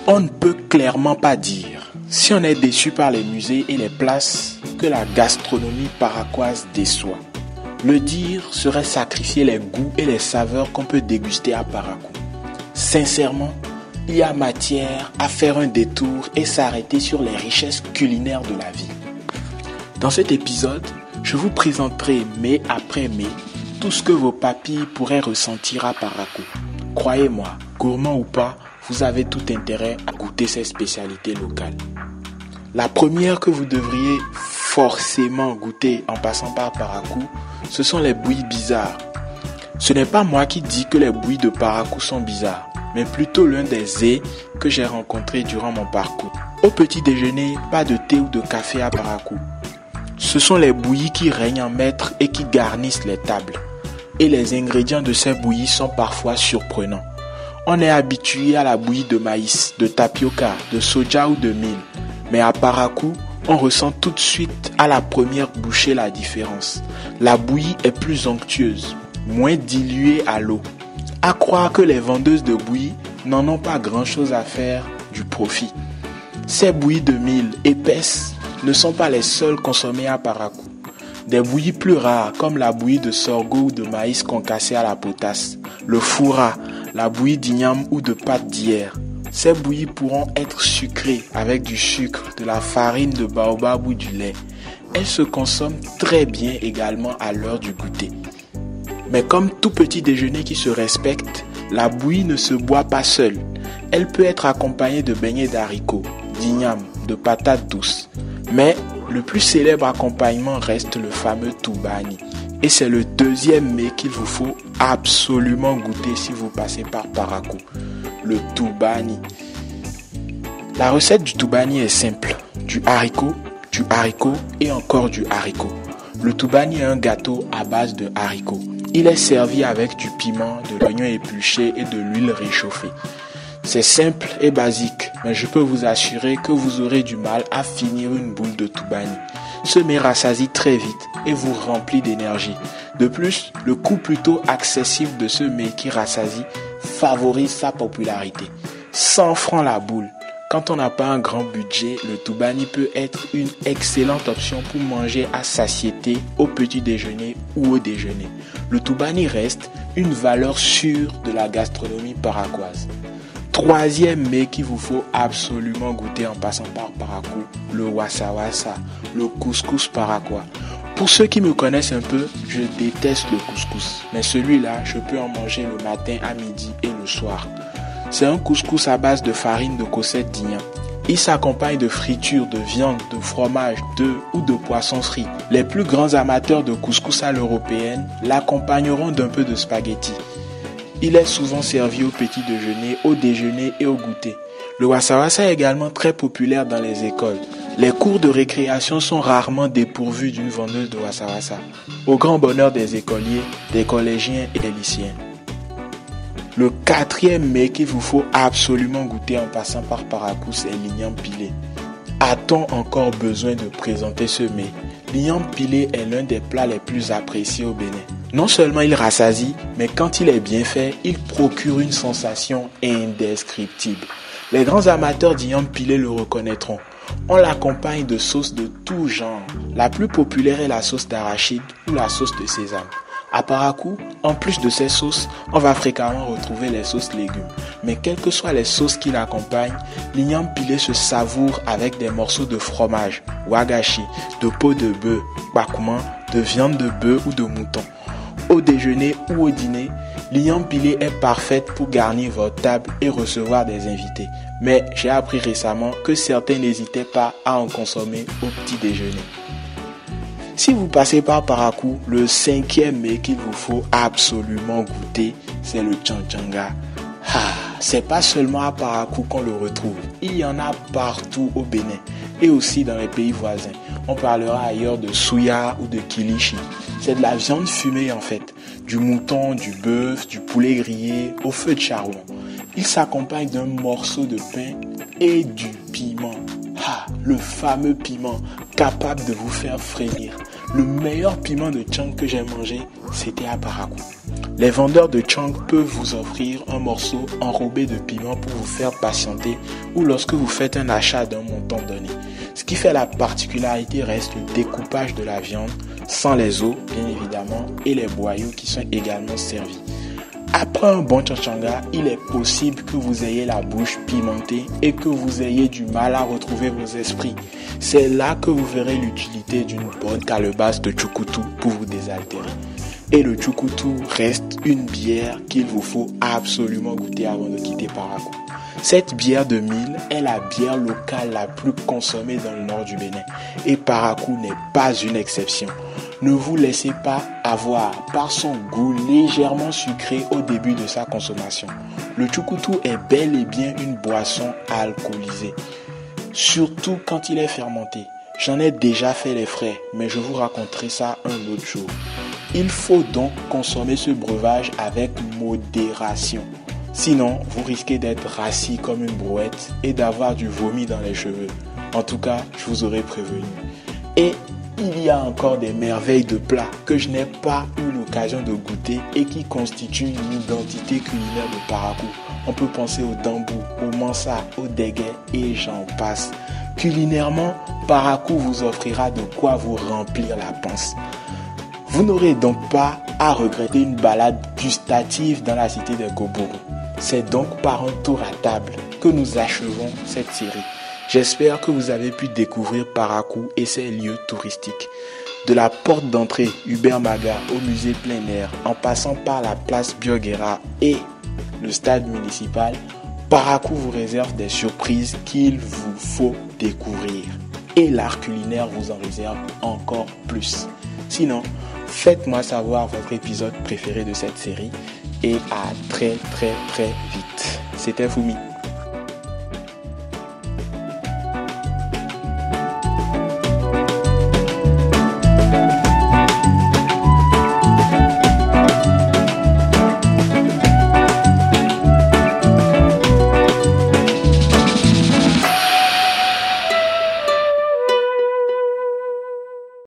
On ne peut clairement pas dire, si on est déçu par les musées et les places, que la gastronomie paraquoise déçoit. Le dire serait sacrifier les goûts et les saveurs qu'on peut déguster à Parakou. Sincèrement, il y a matière à faire un détour et s'arrêter sur les richesses culinaires de la ville. Dans cet épisode, je vous présenterai mai après mai tout ce que vos papilles pourraient ressentir à Parakou. Croyez-moi, gourmand ou pas, vous avez tout intérêt à goûter ces spécialités locales. La première que vous devriez forcément goûter en passant par Parakou, ce sont les bouillies bizarres. Ce n'est pas moi qui dis que les bouillies de Parakou sont bizarres, mais plutôt l'un des ais que j'ai rencontré durant mon parcours. Au petit déjeuner, pas de thé ou de café à Parakou. Ce sont les bouillies qui règnent en maître et qui garnissent les tables. Et les ingrédients de ces bouillies sont parfois surprenants. On est habitué à la bouillie de maïs, de tapioca, de soja ou de mil. Mais à Parakou, on ressent tout de suite à la première bouchée la différence. La bouillie est plus onctueuse, moins diluée à l'eau. À croire que les vendeuses de bouillie n'en ont pas grand-chose à faire du profit. Ces bouillies de mil épaisses ne sont pas les seules consommées à Parakou. Des bouillies plus rares comme la bouillie de sorgho ou de maïs concassé à la potasse, le fourra, la bouillie d'igname ou de pâte d'hier. Ces bouillies pourront être sucrées avec du sucre, de la farine de baobab ou du lait. Elles se consomment très bien également à l'heure du goûter. Mais comme tout petit déjeuner qui se respecte, la bouillie ne se boit pas seule. Elle peut être accompagnée de beignets d'haricots, d'igname, de patates douces. Mais le plus célèbre accompagnement reste le fameux toubani. Et c'est le deuxième mets qu'il vous faut absolument goûter si vous passez par Parakou. Le toubani. La recette du toubani est simple. Du haricot et encore du haricot. Le toubani est un gâteau à base de haricots. Il est servi avec du piment, de l'oignon épluché et de l'huile réchauffée. C'est simple et basique, mais je peux vous assurer que vous aurez du mal à finir une boule de toubani. Ce mets rassasie très vite et vous remplit d'énergie. De plus, le coût plutôt accessible de ce mets qui rassasie favorise sa popularité. 100 francs la boule. Quand on n'a pas un grand budget, le toubani peut être une excellente option pour manger à satiété au petit déjeuner ou au déjeuner. Le toubani reste une valeur sûre de la gastronomie paraquoise. Troisième mets qu'il vous faut absolument goûter en passant par Parakou, le wassa-wassa, le couscous paraquois. Pour ceux qui me connaissent un peu, je déteste le couscous. Mais celui-là, je peux en manger le matin, à midi et le soir. C'est un couscous à base de farine de cossette d'igname. Il s'accompagne de fritures de viande, de fromage, d'œufs ou de poisson frit. Les plus grands amateurs de couscous à l'européenne l'accompagneront d'un peu de spaghetti. Il est souvent servi au petit déjeuner, au déjeuner et au goûter. Le wassa-wassa est également très populaire dans les écoles. Les cours de récréation sont rarement dépourvus d'une vendeuse de wassa-wassa, au grand bonheur des écoliers, des collégiens et des lycéens. Le quatrième mets qu'il vous faut absolument goûter en passant par Parakou, c'est l'igname pilé. A-t-on encore besoin de présenter ce mets? L'igname pilé est l'un des plats les plus appréciés au Bénin. Non seulement il rassasie, mais quand il est bien fait, il procure une sensation indescriptible. Les grands amateurs d'igname pilé le reconnaîtront. On l'accompagne de sauces de tout genre. La plus populaire est la sauce d'arachide ou la sauce de sésame. À Parakou, en plus de ces sauces, on va fréquemment retrouver les sauces légumes. Mais quelles que soient les sauces qui l'accompagnent, l'igname pilé se savoure avec des morceaux de fromage, wagashi, de peau de bœuf, bakouman, de viande de bœuf ou de mouton. Au déjeuner ou au dîner, l'igname pilé est parfaite pour garnir votre table et recevoir des invités. Mais j'ai appris récemment que certains n'hésitaient pas à en consommer au petit déjeuner. Si vous passez par Parakou, le cinquième mets qu'il vous faut absolument goûter, c'est le tchanchanga. C'est pas seulement à Parakou qu'on le retrouve. Il y en a partout au Bénin et aussi dans les pays voisins. On parlera ailleurs de souya ou de kilichi. C'est de la viande fumée en fait. Du mouton, du bœuf, du poulet grillé au feu de charbon. Il s'accompagne d'un morceau de pain et du piment. Le fameux piment capable de vous faire frémir. Le meilleur piment de Tchang que j'ai mangé, c'était à Parakou. Les vendeurs de Chang peuvent vous offrir un morceau enrobé de piment pour vous faire patienter ou lorsque vous faites un achat d'un montant donné. Ce qui fait la particularité reste le découpage de la viande, sans les os bien évidemment, et les boyaux qui sont également servis. Après un bon chachanga, il est possible que vous ayez la bouche pimentée et que vous ayez du mal à retrouver vos esprits. C'est là que vous verrez l'utilité d'une bonne calebasse de chukutu pour vous désaltérer. Et le chukutu reste une bière qu'il vous faut absolument goûter avant de quitter Parakou. Cette bière de mil est la bière locale la plus consommée dans le nord du Bénin. Et Parakou n'est pas une exception. Ne vous laissez pas avoir par son goût légèrement sucré au début de sa consommation. Le chukutu est bel et bien une boisson alcoolisée, surtout quand il est fermenté. J'en ai déjà fait les frais, mais je vous raconterai ça un autre jour. Il faut donc consommer ce breuvage avec modération. Sinon, vous risquez d'être rassis comme une brouette et d'avoir du vomi dans les cheveux. En tout cas, je vous aurais prévenu. Et il y a encore des merveilles de plats que je n'ai pas eu l'occasion de goûter et qui constituent une identité culinaire de Parakou. On peut penser au dambou, au mansa, au dégué et j'en passe. Culinairement, Parakou vous offrira de quoi vous remplir la panse. Vous n'aurez donc pas à regretter une balade gustative dans la cité des Gobourou. C'est donc par un tour à table que nous achevons cette série. J'espère que vous avez pu découvrir Parakou et ses lieux touristiques. De la porte d'entrée Hubert Maga au musée plein air, en passant par la place Bioguera et le stade municipal, Parakou vous réserve des surprises qu'il vous faut découvrir. Et l'art culinaire vous en réserve encore plus. Sinon, faites-moi savoir votre épisode préféré de cette série et à très vite. C'était Fumi.